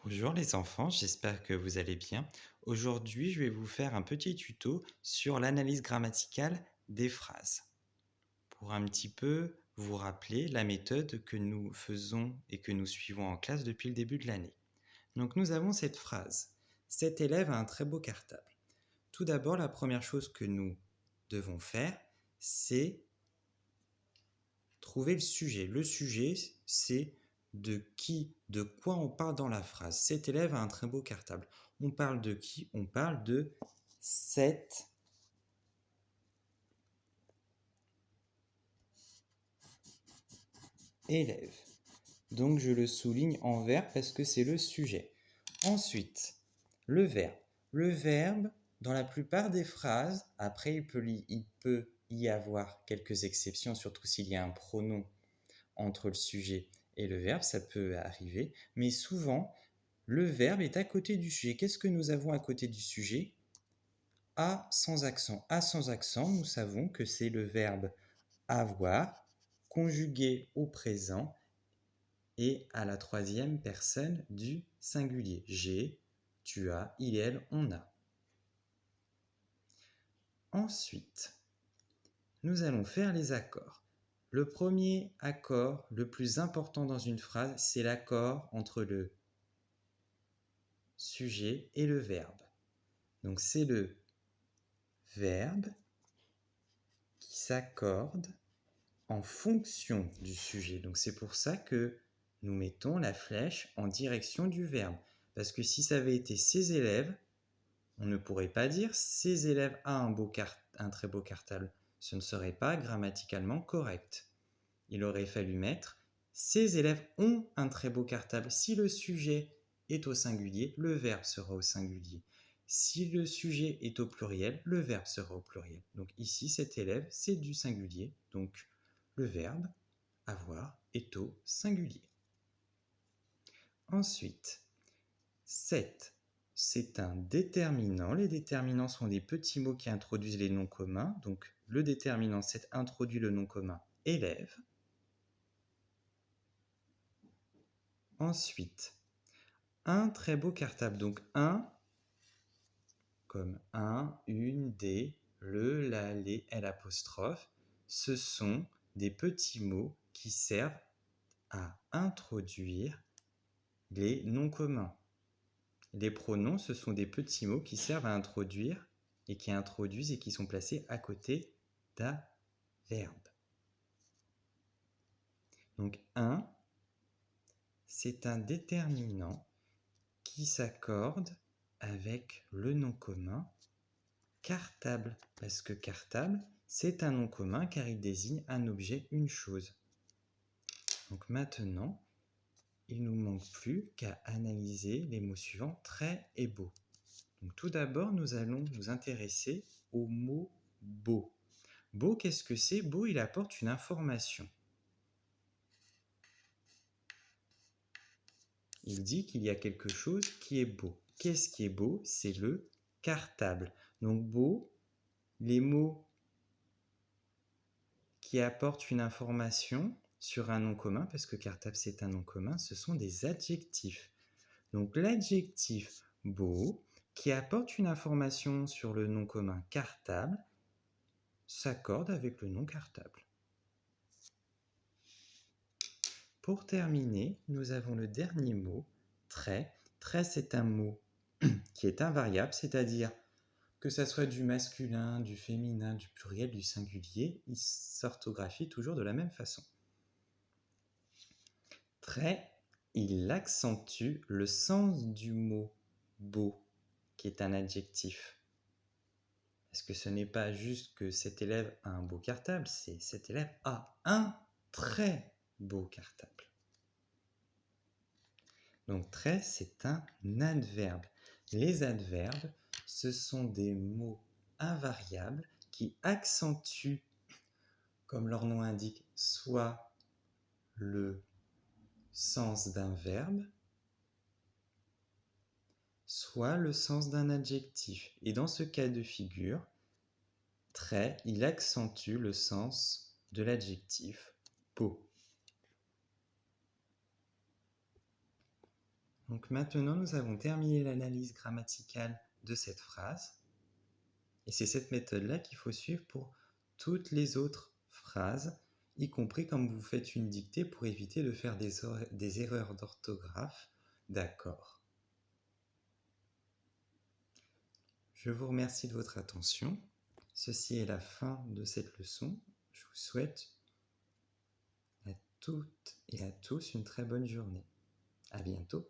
Bonjour les enfants, j'espère que vous allez bien. Aujourd'hui, je vais vous faire un petit tuto sur l'analyse grammaticale des phrases. Pour un petit peu vous rappeler la méthode que nous faisons et que nous suivons en classe depuis le début de l'année. Donc nous avons cette phrase. Cet élève a un très beau cartable. Tout d'abord, la première chose que nous devons faire, c'est trouver le sujet. Le sujet, c'est de quoi on parle dans la phrase. Cet élève a un très beau cartable. On parle de qui? On parle de cet élève. Donc je le souligne en verbe parce que c'est le sujet. Ensuite, le verbe. Le verbe, dans la plupart des phrases, après il peut y avoir quelques exceptions, surtout s'il y a un pronom entre le sujet et le verbe, ça peut arriver, mais souvent, le verbe est à côté du sujet. Qu'est-ce que nous avons à côté du sujet? A sans accent. A sans accent, nous savons que c'est le verbe avoir, conjugué au présent et à la troisième personne du singulier. J'ai, tu as, il, elle, on a. Ensuite, nous allons faire les accords. Le premier accord, le plus important dans une phrase, c'est l'accord entre le sujet et le verbe. Donc c'est le verbe qui s'accorde en fonction du sujet. Donc c'est pour ça que nous mettons la flèche en direction du verbe. Parce que si ça avait été ses élèves, on ne pourrait pas dire ses élèves a un très beau cartable. Ce ne serait pas grammaticalement correct. Il aurait fallu mettre ses élèves ont un très beau cartable. Si le sujet est au singulier, le verbe sera au singulier. Si le sujet est au pluriel, le verbe sera au pluriel. Donc ici, cet élève, c'est du singulier. Donc le verbe avoir est au singulier. Ensuite, 7, c'est un déterminant. Les déterminants sont des petits mots qui introduisent les noms communs. Donc le déterminant 7 introduit le nom commun élève. Ensuite, un très beau cartable. Donc un, comme un, une, des, le, la, les, l'apostrophe, ce sont des petits mots qui servent à introduire les noms communs. Les pronoms, ce sont des petits mots qui servent à introduire et qui introduisent et qui sont placés à côté d'un verbe. Donc un, c'est un déterminant qui s'accorde avec le nom commun cartable, parce que cartable, c'est un nom commun car il désigne un objet, une chose. Donc maintenant, il ne nous manque plus qu'à analyser les mots suivants, très et beau. Donc tout d'abord, nous allons nous intéresser au mot beau. Beau, qu'est-ce que c'est? Beau, il apporte une information. Il dit qu'il y a quelque chose qui est beau. Qu'est-ce qui est beau? C'est le cartable. Donc beau, les mots qui apportent une information sur un nom commun, parce que cartable c'est un nom commun, ce sont des adjectifs. Donc l'adjectif beau, qui apporte une information sur le nom commun cartable, s'accorde avec le nom cartable. Pour terminer, nous avons le dernier mot, très. Très, c'est un mot qui est invariable, c'est-à-dire que ça soit du masculin, du féminin, du pluriel, du singulier, il s'orthographie toujours de la même façon. Très, il accentue le sens du mot beau, qui est un adjectif. Parce que ce n'est pas juste que cet élève a un beau cartable, c'est cet élève a un très beau cartable. Donc très, c'est un adverbe. Les adverbes, ce sont des mots invariables qui accentuent, comme leur nom indique, soit le sens d'un verbe, soit le sens d'un adjectif. Et dans ce cas de figure, très, il accentue le sens de l'adjectif beau. Donc maintenant, nous avons terminé l'analyse grammaticale de cette phrase. Et c'est cette méthode-là qu'il faut suivre pour toutes les autres phrases, y compris quand vous faites une dictée pour éviter de faire des erreurs d'orthographe d'accord. Je vous remercie de votre attention. Ceci est la fin de cette leçon. Je vous souhaite à toutes et à tous une très bonne journée. À bientôt.